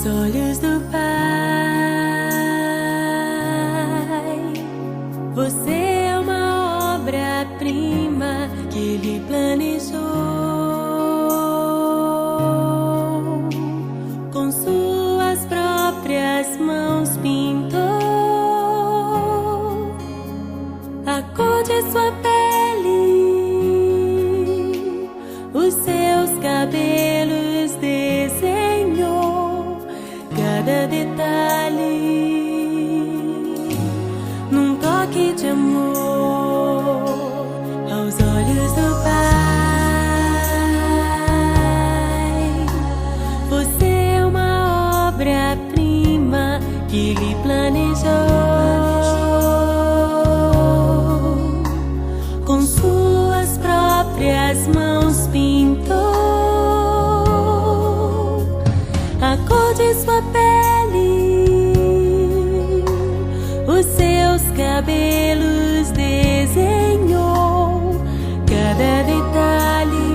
olhos do Pai. Você é uma obra-prima que Ele planejou. Com suas próprias mãos pintou a cor de sua pele, os seus cabelos desenhou cada detalhe. Num toque de amor aos olhos do Pai. Você é uma obra-prima que Ele planejou. Com suas próprias mãos pintou a cor de sua pele, os seus cabelos desenhou cada detalhe.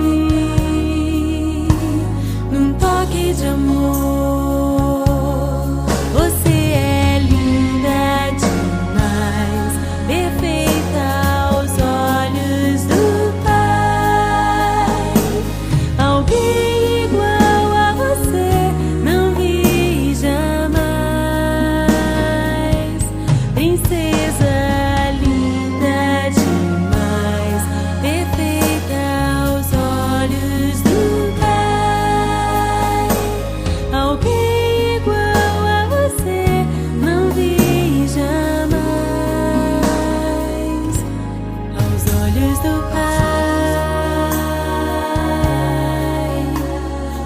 Num toque de amor, você é linda demais, perfeita aos olhos do Pai. Alguém igual a você não vi jamais. Princesa linda demais, perfeita aos olhos do Pai. Alguém igual a você não vi jamais. Aos olhos do Pai,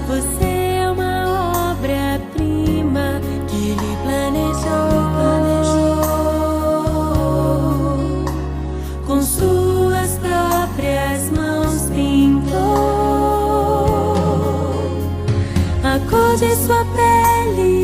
você é uma obra-prima que Ele planejou. Com suas próprias mãos pintou a cor de sua pele,